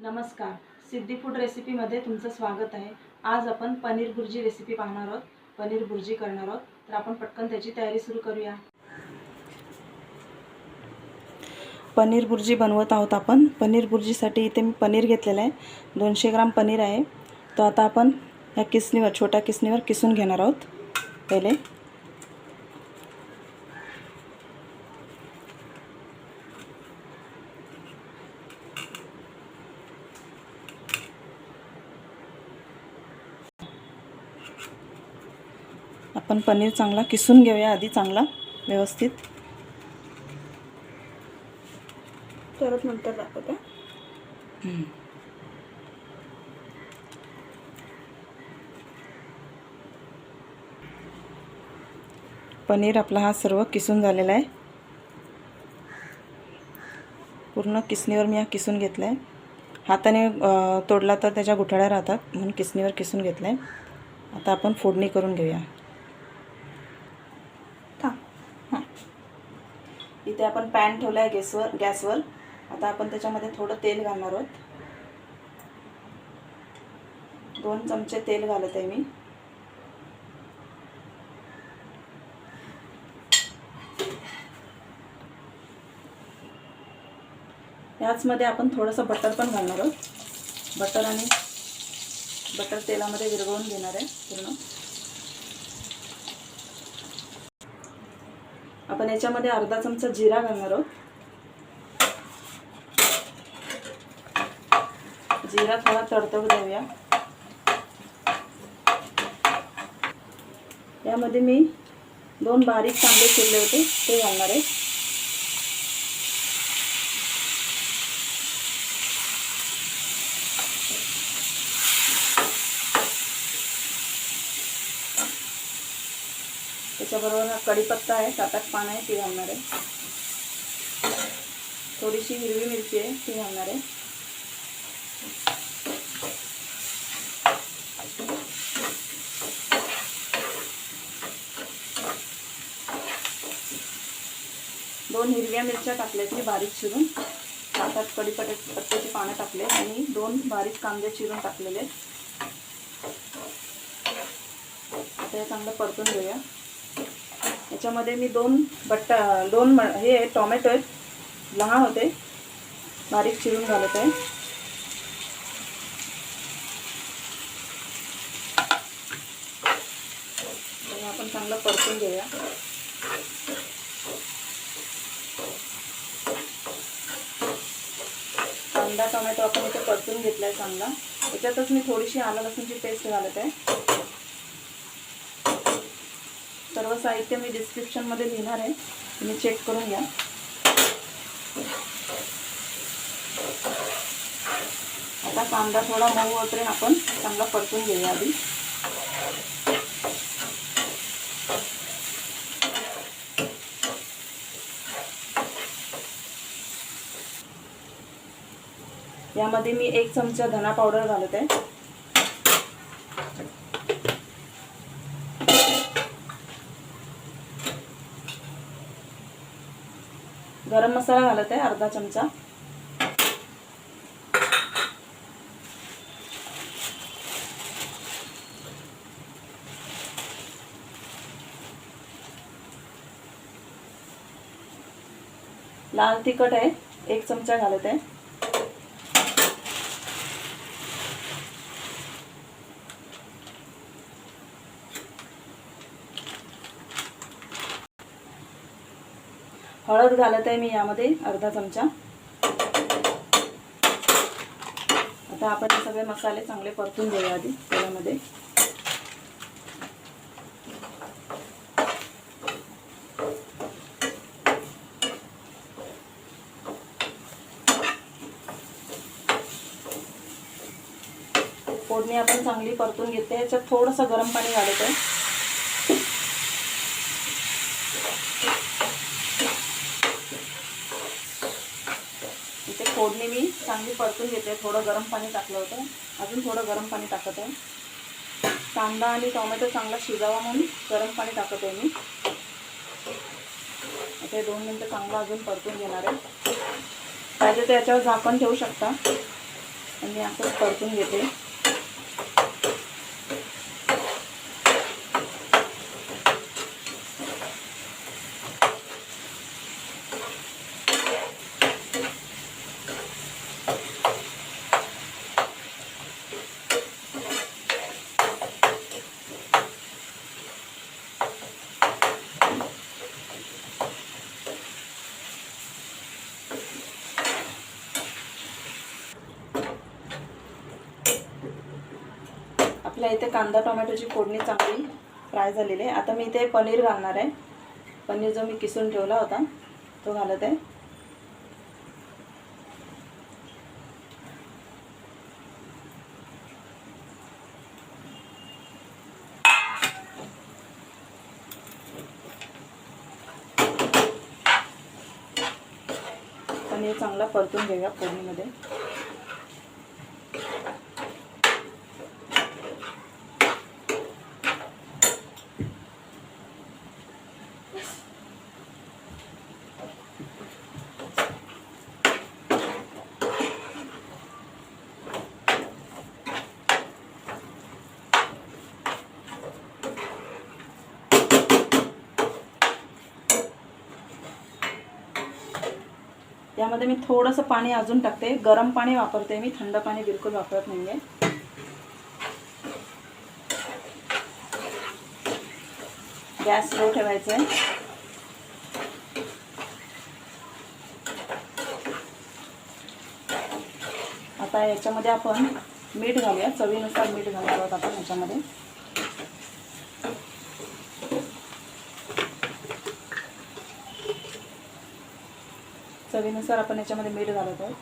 नमस्कार, सिद्धी फूड रेसिपीमध्ये तुमचं स्वागत आहे। आज आपण पनीर भुर्जी रेसिपी पाहणार आहोत। पनीर भुर्जी करणार आहोत, तर आपण पटकन त्याची तयारी सुरू करूया। पनीर भुर्जी बनवत आहोत आपण। पनीर भुर्जीसाठी इथे मी पनीर घेतलेलं आहे, 200 ग्राम पनीर आहे। तो आता आपण या किसणीवर, छोट्या किसणीवर किसून घेणार आहोत। पहिले आपण पनीर चांगला किसून घेऊया आधी, चांगला व्यवस्थित। परत नंतर दाखवते। पनीर आपला हा सर्व किसून झालेला आहे। पूर्ण किसणीवर मी हा किसून घेतला आहे। हाताने तोडला तर त्याच्या गुठळ्या राहतात, म्हणून किसणीवर किसून घेतला आहे। आता आपण फोडणी करून घेऊया। इथे आपण पॅन ठेवला आहे गॅसवर। आता आपण त्याच्यामध्ये थोडं तेल घालणार आहोत। 2 चमचे तेल घालत आहे मी। याचमध्ये आपण थोडंसं बटर पण घालणार आहोत। बटर तेलामध्ये विरघळून घेणार आहे पूर्ण। आपण याच्यामध्ये अर्धा चमचा जिरा घालणार आहोत। जिरा थोडा तडतडू देऊया। यामध्ये मी 2 बारीक कांदे चिरले होते, ते घालणार आहे। त्याच्याबरोबर हा कढीपत्ता आहे, 7-8 पानं आहे, ती घालणार आहे। थोडीशी हिरवी मिरची आहे, ती घालणार आहे। दोन हिरव्या मिरच्या टाकल्यात मी बारीक चिरून। 7-8 कढीपत्त्याची पानं टाकले आणि 2 बारीक कांदे चिरून टाकलेले। आता हे चांगलं परतून घेऊया। याच्यामध्ये मी 2 हे टोमॅटो आहेत, लहान होते, बारीक चिरून घालत आहे। आपण चांगलं परतून घेऊया। कांदा टोमॅटो आपण इथे परतून घेतलाय चांगला। याच्यातच मी थोडीशी आलं लसूणची पेस्ट घालत आहे। सर्व साहित्य मी डिस्क्रिप्शनमध्ये लिहिणार आहे, तुम्ही चेक करून घ्या। आता कांदा थोडा मऊ होईपर्यंत आपण चांगला परतून घेऊया आधी। यामध्ये मी 1 चमचा धना पावडर घालत आहे। गरम मसाला घालत आहे, अर्धा चमचा। लाल तिखट आहे, 1 चमचा घालत आहे। हळद घालत आहे मी यामध्ये अर्धा चमचा। आता आपण हे सगळे मसाले चांगले परतून घेऊया आधी तेलामध्ये। फोडणी आपण चांगली परतून घेते। याच्यात थोडंसं गरम पाणी घालत आहे। इथे फोडणी मी चांगली परतून घेते। थोडं गरम पाणी टाकलं होतं, अजून थोडं गरम पाणी टाकत आहे। कांदा आणि टोमॅटो चांगला शिजावा म्हणून गरम पाणी टाकत आहे मी। आता 2 मिनिटं चांगलं अजून परतून घेणार आहे। पाहिजे तर याच्यावर झाकण ठेवू शकता। आणि असं परतून घेते. आपल्या इथे कांदा टोमॅटोची फोडणी चांगली फ्राय झालेली आहे. आता मी इथे पनीर घालणार आहे. पनीर जो मी किसून ठेवला होता तो घालत आहे. पनीर चांगला परतून घेऊया फोडणीमध्ये. यामध्ये मी थोडंसं पाणी अजून टाकते. गरम पाणी वापरते मी, थंड पाणी बिलकुल वापरत नाही आहे. गॅस स्लो ठेवायचा आहे. आता याच्यामध्ये आपण मीठ घालूया. चवीनुसार मीठ घालणार आहोत आपण याच्यामध्ये. चवीनुसार आपण याच्यामध्ये मीठ घालत आहोत.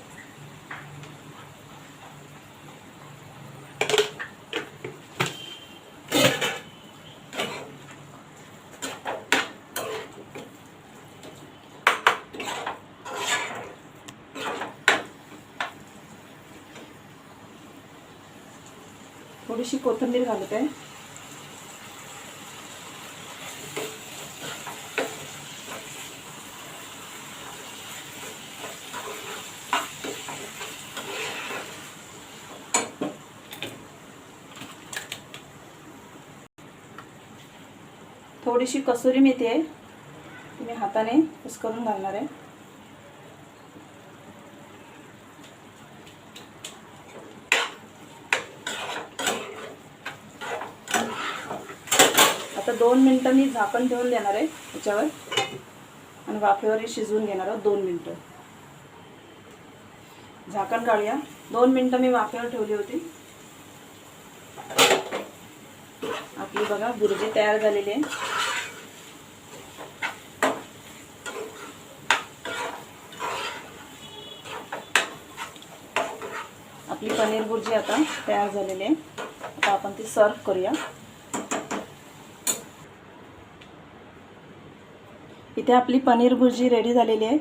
थोडीशी कोथिंबीर घालत आहे. थोडीशी कसुरी मेथी आहे, मी हाताने कुस्करून घालणार आहे. आता 2 मिनिटं मी झाकण ठेवून देणार आहे याच्यावर आणि वाफेवर शिजवून घेणार आहोत 2 मिनिटं. झाकण काढूया. 2 मिनिटं मी वाफेवर ठेवली होती. आपली बघा बुर्जी तयार झालेली आहे. आपली पनीर बुर्जी आता तयार झालेली आहे. आता आपण ती सर्व करूया. इथे आपली पनीर बुर्जी रेडी झालेली आहे.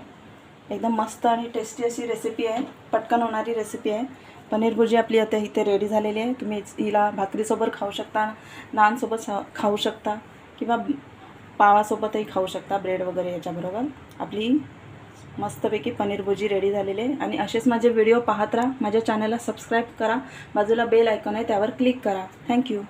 एकदम मस्त आणि टेस्टी अशी रेसिपी आहे. पटकन होणारी रेसिपी आहे. पनीर भुर्जी आपली आता इथे रेडी झालेली आहे. तुम्ही हिला भाकरीसोबत खाऊ शकता, नानसोबत खाऊ शकता किंवा पावासोबतही खाऊ शकता, ब्रेड वगैरे याच्याबरोबर. आपली मस्तपैकी पनीर भुर्जी रेडी झालेली आहे. आणि असेच माझे व्हिडिओ पाहत राहा. माझ्या चॅनलला सबस्क्राईब करा. बाजूला बेल आयकॉन आहे त्यावर क्लिक करा. थँक्यू.